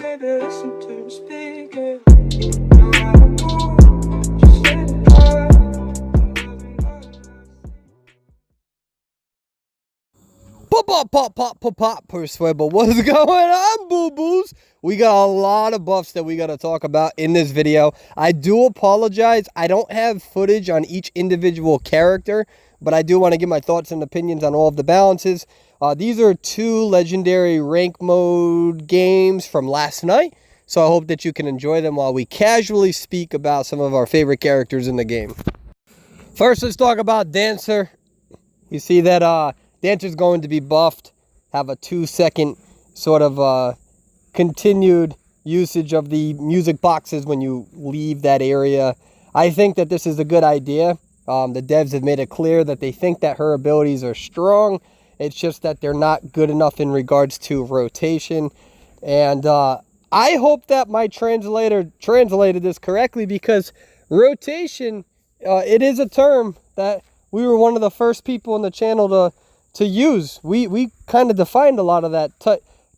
Pop, Persuable. What's going on, boo-boos? We got a lot of buffs that we got to talk about in this video. I do apologize. I don't have footage on each individual character, but I do want to give my thoughts and opinions on all of the balances. These are two legendary rank mode games from last night, so I hope that you can enjoy them while we casually speak about some of our favorite characters in the game. First, let's talk about Dancer. You see that Dancer's going to be buffed, have a 2-second sort of continued usage of the music boxes when you leave that area. I think that this is a good idea. The devs have made it clear that they think that her abilities are strong. It's just that they're not good enough in regards to rotation. And I hope that my translator translated this correctly, because rotation, it is a term that we were one of the first people in the channel to use. We kind of defined a lot of that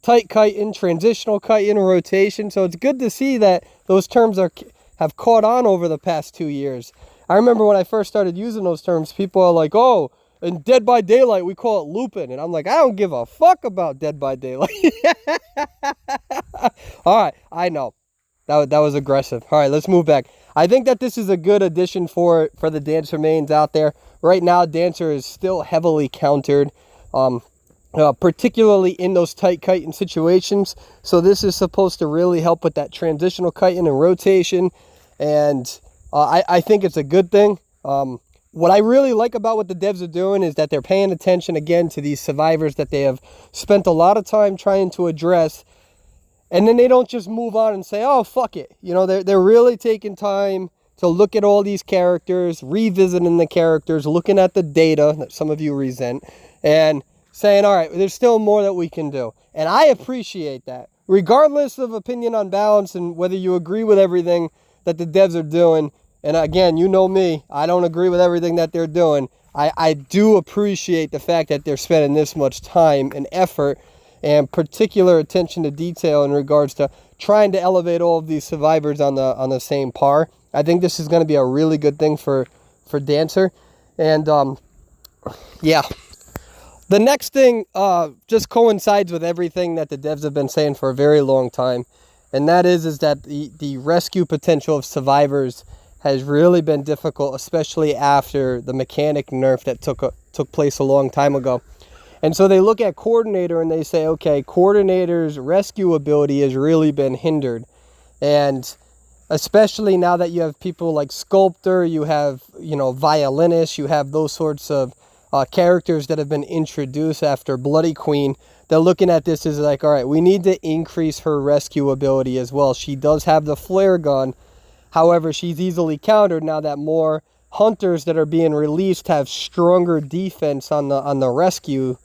tight kiting, transitional kiting, rotation. So it's good to see that those terms have caught on over the past 2 years. I remember when I first started using those terms, people are like, oh, in Dead by Daylight, we call it looping. And I'm like, I don't give a fuck about Dead by Daylight. All right, I know. That was aggressive. All right, let's move back. I think that this is a good addition for the Dancer mains out there. Right now, Dancer is still heavily countered, particularly in those tight kiting situations. So this is supposed to really help with that transitional kiting and rotation. And I think it's a good thing. What I really like about what the devs are doing is that they're paying attention again to these survivors that they have spent a lot of time trying to address. And then they don't just move on and say, oh, fuck it. You know, they're really taking time to look at all these characters, revisiting the characters, looking at the data that some of you resent, and saying, all right, there's still more that we can do. And I appreciate that. Regardless of opinion on balance and whether you agree with everything that the devs are doing, and again, you know me, I don't agree with everything that they're doing. I do appreciate the fact that they're spending this much time and effort and particular attention to detail in regards to trying to elevate all of these survivors on the same par. I think this is going to be a really good thing for Dancer. And yeah, the next thing just coincides with everything that the devs have been saying for a very long time, and that is that the rescue potential of survivors has really been difficult, especially after the mechanic nerf that took place a long time ago. And so they look at Coordinator and they say, okay, Coordinator's rescue ability has really been hindered. And especially now that you have people like Sculptor, you have, you know, Violinist, you have those sorts of characters that have been introduced after Bloody Queen. They're looking at this as like, all right, we need to increase her rescue ability as well. She does have the flare gun. However, she's easily countered now that more hunters that are being released have stronger defense on the rescue,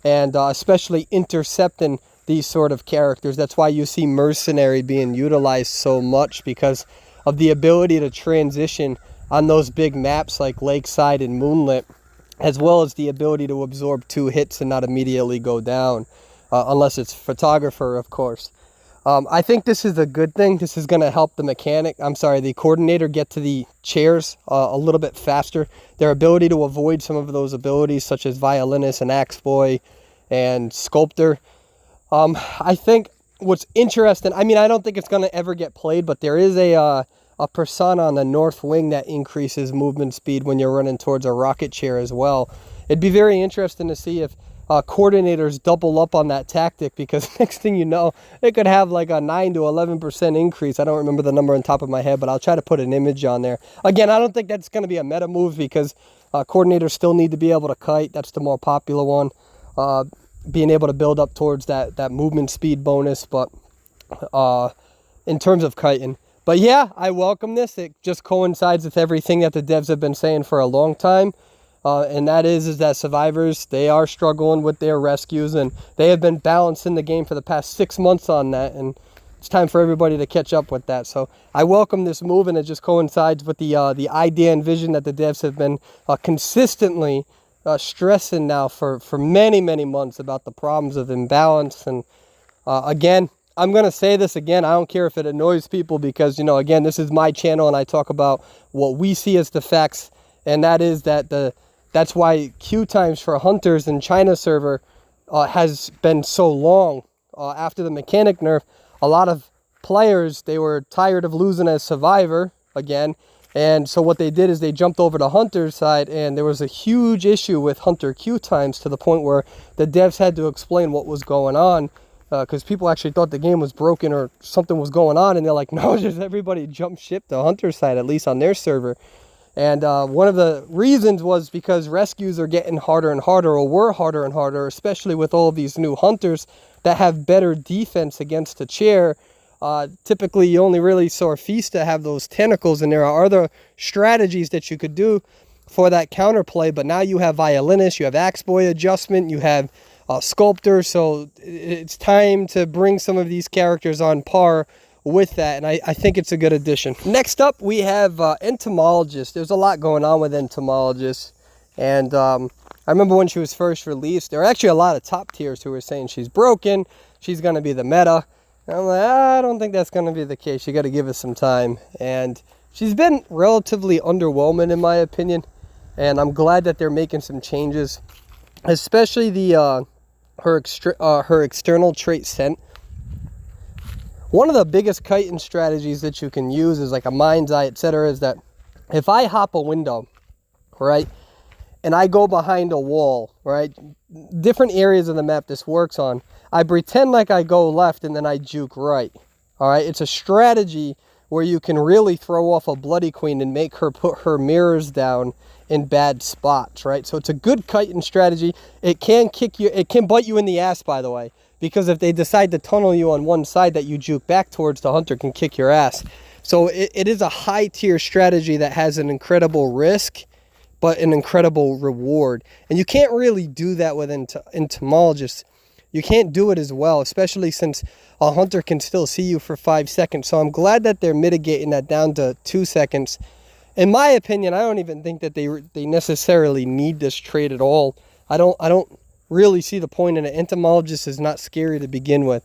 and especially intercepting these sort of characters. That's why you see Mercenary being utilized so much, because of the ability to transition on those big maps like Lakeside and Moonlit, as well as the ability to absorb 2 hits and not immediately go down, unless it's Photographer, of course. I think this is a good thing. This is going to help the Coordinator get to the chairs a little bit faster. Their ability to avoid some of those abilities, such as Violinist and Axeboy and Sculptor. I think what's interesting, I mean, I don't think it's going to ever get played, but there is a persona on the north wing that increases movement speed when you're running towards a rocket chair as well. It'd be very interesting to see if Coordinators double up on that tactic, because next thing you know, it could have like a 9 to 11% increase. I don't remember the number on top of my head, but I'll try to put an image on there. Again, I don't think that's going to be a meta move, because Coordinators still need to be able to kite. That's the more popular one. Being able to build up towards that movement speed bonus, but in terms of kiting. But yeah, I welcome this. It just coincides with everything that the devs have been saying for a long time. And that is that survivors, they are struggling with their rescues, and they have been balancing the game for the past 6 months on that, and it's time for everybody to catch up with that. So I welcome this move, and it just coincides with the idea and vision that the devs have been consistently stressing now for many months about the problems of imbalance. And again, I'm going to say this again. I don't care if it annoys people because, you know, again, this is my channel and I talk about what we see as the facts. And that is that that's why queue times for hunters in China server has been so long. After the mechanic nerf, a lot of players, they were tired of losing as survivor again. And so what they did is they jumped over to hunter's side, and there was a huge issue with hunter queue times to the point where the devs had to explain what was going on. Because people actually thought the game was broken or something was going on, and they're like, no, just everybody jumped ship to hunter's side, at least on their server. And one of the reasons was because rescues are getting harder and harder, or were harder and harder, especially with all of these new hunters that have better defense against the chair. Typically, you only really saw Feasta have those tentacles, and there are other strategies that you could do for that counterplay. But now you have Violinist, you have Axe Boy adjustment, you have Sculptor, so it's time to bring some of these characters on par with that, and I think it's a good addition. Next up, we have Entomologist. There's a lot going on with Entomologist, and I remember when she was first released, there were actually a lot of top tiers who were saying she's broken, she's going to be the meta. And I'm like, I don't think that's going to be the case. You got to give us some time, and she's been relatively underwhelming in my opinion, and I'm glad that they're making some changes, especially the her external trait scent. One of the biggest kiting strategies that you can use is like a mind's eye, etc., is that if I hop a window, right, and I go behind a wall, right, different areas of the map this works on, I pretend like I go left and then I juke right. All right, it's a strategy where you can really throw off a Bloody Queen and make her put her mirrors down in bad spots, right? So it's a good kiting strategy. It can kick you, it can bite you in the ass, by the way, because if they decide to tunnel you on one side that you juke back towards, the hunter can kick your ass. So it is a high tier strategy that has an incredible risk, but an incredible reward. And you can't really do that with Entomologists. You can't do it as well, especially since a hunter can still see you for 5 seconds. So I'm glad that they're mitigating that down to 2 seconds. In my opinion, I don't even think that they necessarily need this trait at all. I don't really see the point in it. Entomologist is not scary to begin with.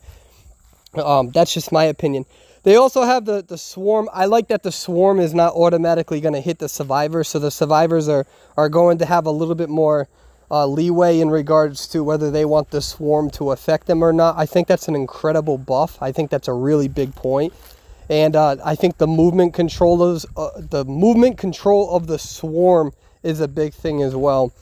That's just my opinion. They also have the swarm. I like that the swarm is not automatically going to hit the survivors, so the survivors are going to have a little bit more leeway in regards to whether they want the swarm to affect them or not. I think that's an incredible buff. I think that's a really big point. And I think the movement control of the swarm is a big thing as well.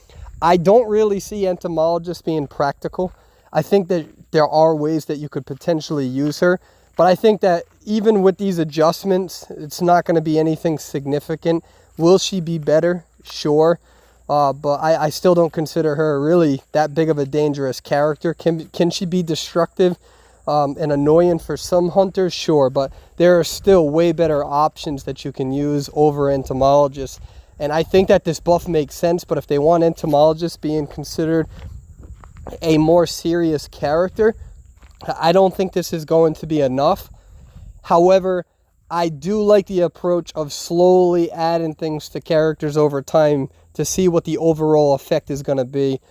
I don't really see Entomologist being practical. I think that there are ways that you could potentially use her, but I think that even with these adjustments, it's not going to be anything significant. Will she be better? Sure. But I still don't consider her really that big of a dangerous character. Can she be destructive and annoying for some hunters? Sure, but there are still way better options that you can use over Entomologists. And I think that this buff makes sense, but if they want Entomologists being considered a more serious character, I don't think this is going to be enough. However, I do like the approach of slowly adding things to characters over time to see what the overall effect is going to be,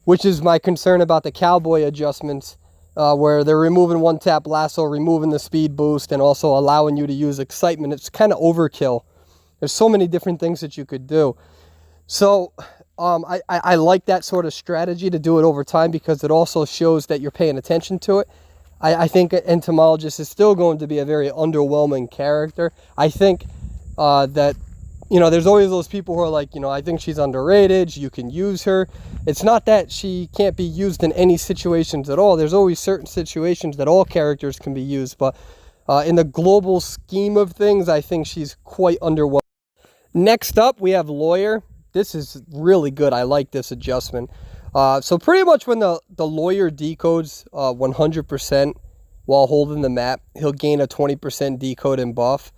which is my concern about the cowboy adjustments, where they're removing one tap lasso, removing the speed boost, and also allowing you to use excitement. It's kind of overkill. There's so many different things that you could do. So I like that sort of strategy to do it over time because it also shows that you're paying attention to it. I think Entomologist is still going to be a very underwhelming character. I think that, you know, there's always those people who are like, you know, I think she's underrated, you can use her. It's not that she can't be used in any situations at all. There's always certain situations that all characters can be used, but in the global scheme of things, I think she's quite underwhelming. Next up, we have Lawyer. This is really good. I like this adjustment. So pretty much when the Lawyer decodes 100% while holding the map, he'll gain a 20% decode and buff.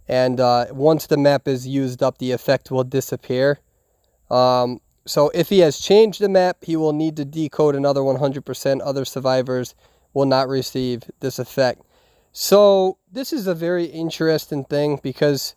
And once the map is used up, the effect will disappear. So if he has changed the map, he will need to decode another 100%. Other survivors will not receive this effect. So this is a very interesting thing because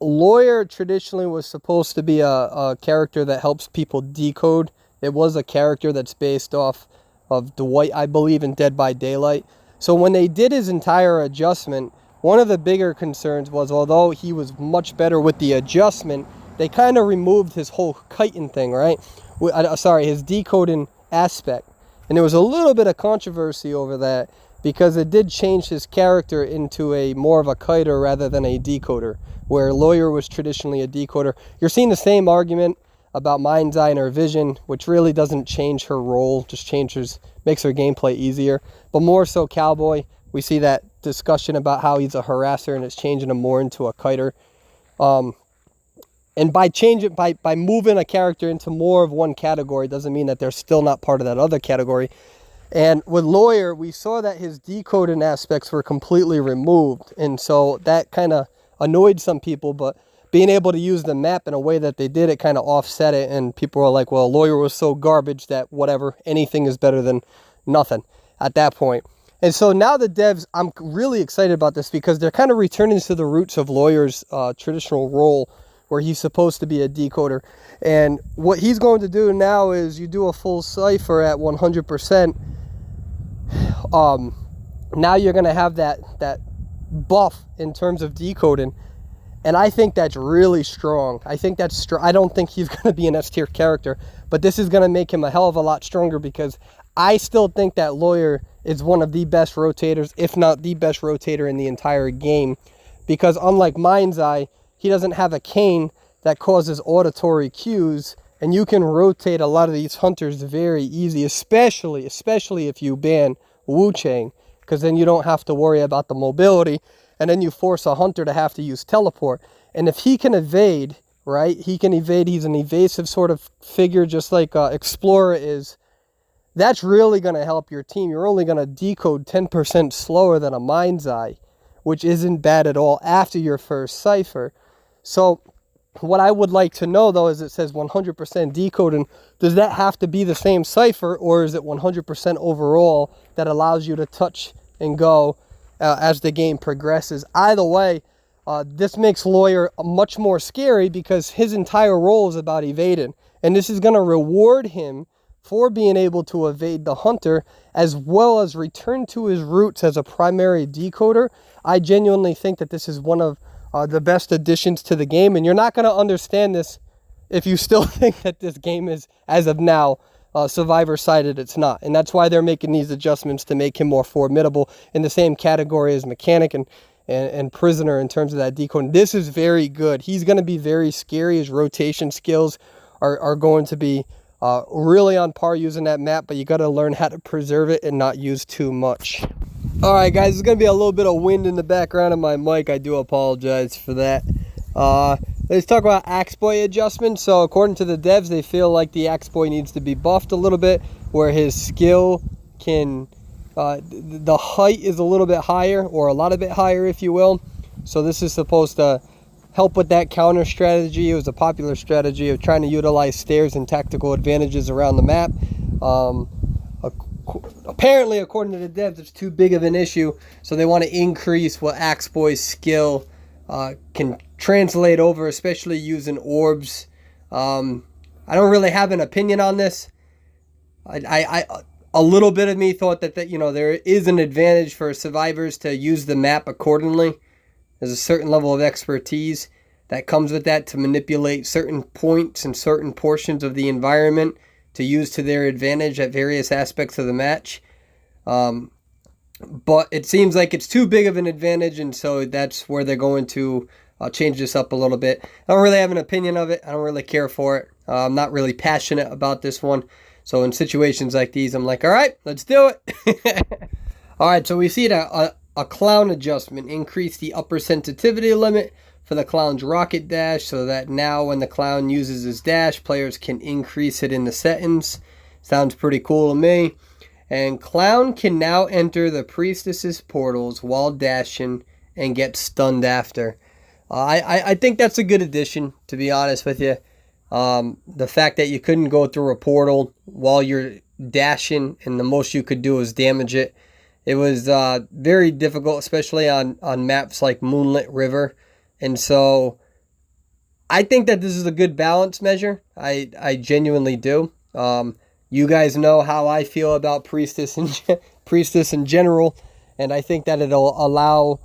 Lawyer traditionally was supposed to be a character that helps people decode. It was a character that's based off of Dwight, I believe, in Dead by Daylight. So when they did his entire adjustment, one of the bigger concerns was, although he was much better with the adjustment, they kind of removed his whole kiting thing, right? His decoding aspect. And there was a little bit of controversy over that because it did change his character into a more of a kiter rather than a decoder, where Lawyer was traditionally a decoder. You're seeing the same argument about Mind's Eye and her vision, which really doesn't change her role, just makes her gameplay easier. But more so Cowboy, we see that discussion about how he's a harasser and it's changing him more into a kiter. And by moving a character into more of one category doesn't mean that they're still not part of that other category. And with Lawyer, we saw that his decoding aspects were completely removed. And so that kind of annoyed some people, but being able to use the map in a way that they did, it kind of offset it. And people were like, well, Lawyer was so garbage that whatever, anything is better than nothing at that point. And so now the devs, I'm really excited about this because they're kind of returning to the roots of Lawyer's traditional role, where he's supposed to be a decoder. And what he's going to do now is you do a full cipher at 100%. Now you're going to have that buff in terms of decoding. And I think that's really strong. I think that's strong. I don't think he's going to be an S tier character, but this is going to make him a hell of a lot stronger because I still think that Lawyer is one of the best rotators, if not the best rotator in the entire game. Because unlike Mind's Eye, he doesn't have a cane that causes auditory cues, and you can rotate a lot of these hunters very easy, especially if you ban Wu Chang, because then you don't have to worry about the mobility, and then you force a hunter to have to use teleport. And if he can evade, right, he's an evasive sort of figure, just like Explorer is, that's really going to help your team. You're only going to decode 10% slower than a Mind's Eye, which isn't bad at all after your first cipher. So what I would like to know, though, is it says 100% decoding. Does that have to be the same cipher, or is it 100% overall that allows you to touch and go as the game progresses? Either way, this makes Lawyer much more scary because his entire role is about evading. And this is going to reward him for being able to evade the hunter as well as return to his roots as a primary decoder. I genuinely think that this is one of the best additions to the game, and you're not going to understand this if you still think that this game is, as of now, survivor-sided. It's not, and that's why they're making these adjustments to make him more formidable in the same category as Mechanic and Prisoner in terms of that decoding. This is very good. He's going to be very scary. His rotation skills are going to be really on par using that map, but you got to learn how to preserve it and not use too much. All right, guys, there's going to be a little bit of wind in the background of my mic. I do apologize for that. Let's talk about Axe Boy adjustments. So according to the devs, they feel like the Axe Boy needs to be buffed a little bit, where his skill can, the height is a little bit higher, or a lot of bit higher, if you will. So this is supposed to help with that counter strategy. It was a popular strategy of trying to utilize stairs and tactical advantages around the map. Apparently, according to the devs, it's too big of an issue, so they want to increase what Axe Boy's skill can translate over, especially using orbs. I don't really have an opinion on this. A little bit of me thought that there is an advantage for survivors to use the map accordingly. There's a certain level of expertise that comes with that to manipulate certain points and certain portions of the environment to use to their advantage at various aspects of the match. But it seems like it's too big of an advantage, and so that's where they're going to change this up a little bit. I don't really have an opinion of it. I don't really care for it. I'm not really passionate about this one. So in situations like these, I'm like, all right, let's do it. All right, so we see that a clown adjustment increased the upper sensitivity limit for the clown's rocket dash, so that now when the clown uses his dash, players can increase it in the settings. Sounds pretty cool to me. And clown can now enter the priestess's portals while dashing and get stunned after. I think that's a good addition, to be honest with you. The fact that you couldn't go through a portal while you're dashing and the most you could do was damage it. It was very difficult, especially on maps like Moonlit River. And so I think that this is a good balance measure. I genuinely do. You guys know how I feel about Priestess in general. and I think that it'll allow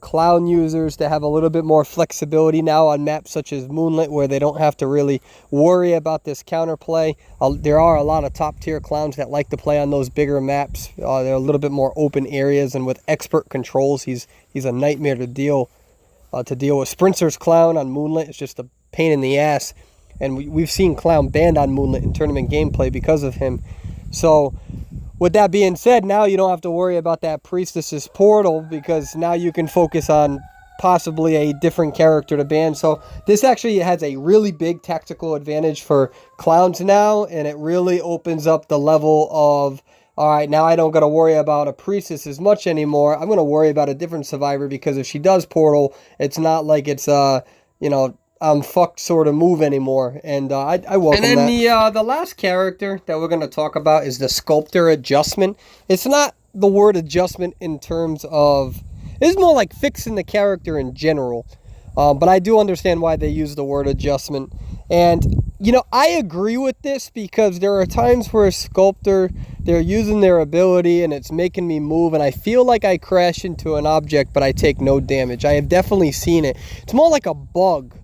clown users to have a little bit more flexibility now on maps such as Moonlit, where they don't have to really worry about this counterplay. There are a lot of top tier clowns that like to play on those bigger maps. They're a little bit more open areas, and with expert controls, he's a nightmare to deal with. Sprinter's clown on Moonlit is just a pain in the ass, and we've seen clown banned on Moonlit in tournament gameplay because of him. So with that being said, now you don't have to worry about that priestess's portal, because now you can focus on possibly a different character to ban. So this actually has a really big tactical advantage for clowns now, and it really opens up the level of, all right, now I don't got to worry about a priestess as much anymore. I'm going to worry about a different survivor, because if she does portal, it's not like it's I'm fucked sort of move anymore, and I welcome that. And then the last character that we're going to talk about is the Sculptor Adjustment. It's not the word adjustment in terms of, it's more like fixing the character in general, but I do understand why they use the word adjustment. And I agree with this, because there are times where a sculptor, they're using their ability and it's making me move, and I feel like I crash into an object but I take no damage. I have definitely seen it. It's more like a bug.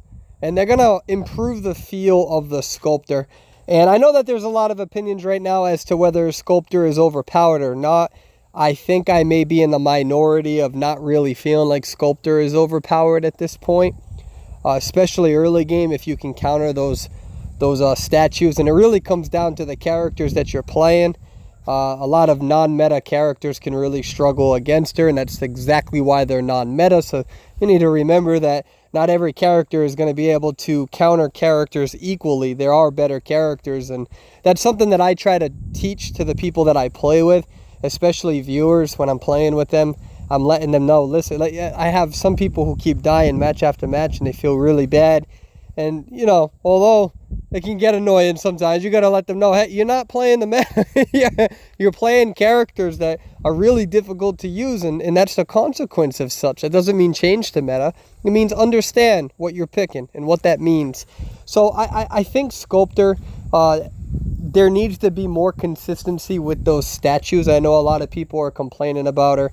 And they're going to improve the feel of the Sculptor. And I know that there's a lot of opinions right now as to whether Sculptor is overpowered or not. I think I may be in the minority of not really feeling like Sculptor is overpowered at this point. Especially early game, if you can counter those statues. And it really comes down to the characters that you're playing. A lot of non-meta characters can really struggle against her, and that's exactly why they're non-meta. So you need to remember that not every character is going to be able to counter characters equally. There are better characters, and that's something that I try to teach to the people that I play with, especially viewers when I'm playing with them. I'm letting them know, listen, I have some people who keep dying match after match, and they feel really bad. And, although it can get annoying sometimes, you got to let them know, hey, you're not playing the meta. You're playing characters that are really difficult to use, and that's the consequence of such. That doesn't mean change the meta. It means understand what you're picking and what that means. So I think Sculptor, there needs to be more consistency with those statues. I know a lot of people are complaining about her.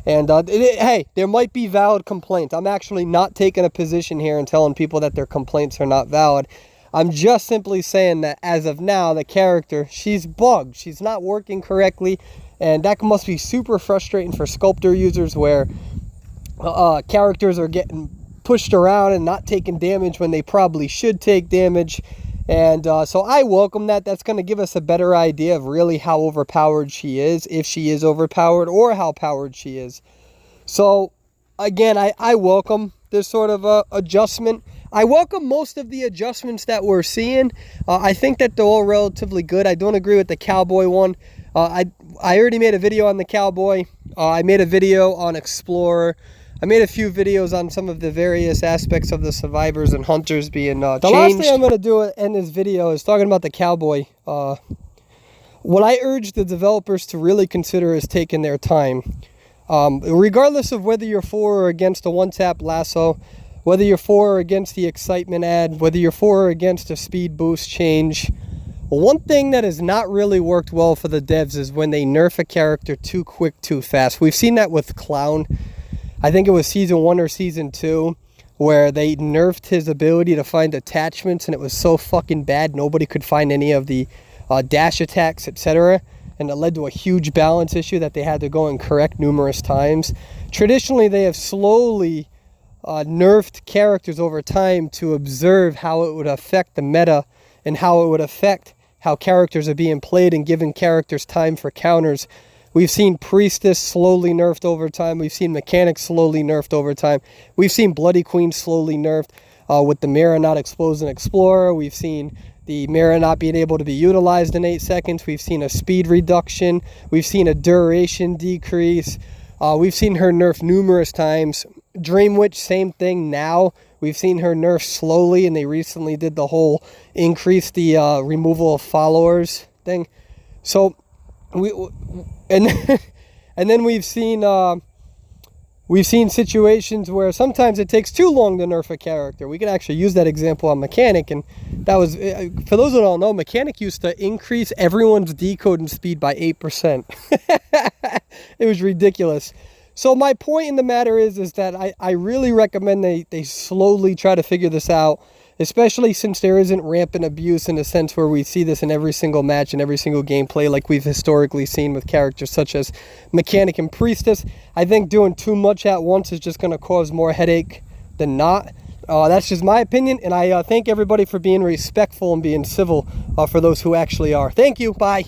And, hey, there might be valid complaints. I'm actually not taking a position here and telling people that their complaints are not valid. I'm just simply saying that as of now, the character, she's bugged. She's not working correctly. And that must be super frustrating for Sculptor users, where characters are getting pushed around and not taking damage when they probably should take damage. And so I welcome that. That's going to give us a better idea of really how overpowered she is, if she is overpowered, or how powered she is. So, again, I welcome this sort of adjustment. I welcome most of the adjustments that we're seeing. I think that they're all relatively good. I don't agree with the Cowboy one. I already made a video on the Cowboy. I made a video on Explorer. I made a few videos on some of the various aspects of the survivors and hunters being changed. The last thing I'm going to do in this video is talking about the Cowboy. What I urge the developers to really consider is taking their time. Regardless of whether you're for or against a one-tap lasso, whether you're for or against the excitement ad, whether you're for or against a speed boost change, one thing that has not really worked well for the devs is when they nerf a character too quick, too fast. We've seen that with Clown. I think it was Season 1 or Season 2, where they nerfed his ability to find attachments, and it was so fucking bad nobody could find any of the dash attacks, etc. And it led to a huge balance issue that they had to go and correct numerous times. Traditionally, they have slowly nerfed characters over time to observe how it would affect the meta and how it would affect how characters are being played, and giving characters time for counters. We've seen Priestess slowly nerfed over time. We've seen Mechanic slowly nerfed over time. We've seen Bloody Queen slowly nerfed with the mirror not exposing Explorer. We've seen the mirror not being able to be utilized in 8 seconds. We've seen a speed reduction. We've seen a duration decrease. We've seen her nerf numerous times. Dream Witch, same thing now. We've seen her nerf slowly, and they recently did the whole increase the removal of followers thing. So and then we've seen we've seen situations where sometimes it takes too long to nerf a character. We could actually use that example on Mechanic, and that was, for those who don't know, Mechanic used to increase everyone's decoding speed by 8%. It was ridiculous. So my point in the matter is that I really recommend they slowly try to figure this out, especially since there isn't rampant abuse in a sense where we see this in every single match and every single gameplay like we've historically seen with characters such as Mechanic and Priestess. I think doing too much at once is just going to cause more headache than not. That's just my opinion, and I thank everybody for being respectful and being civil for those who actually are. Thank you. Bye.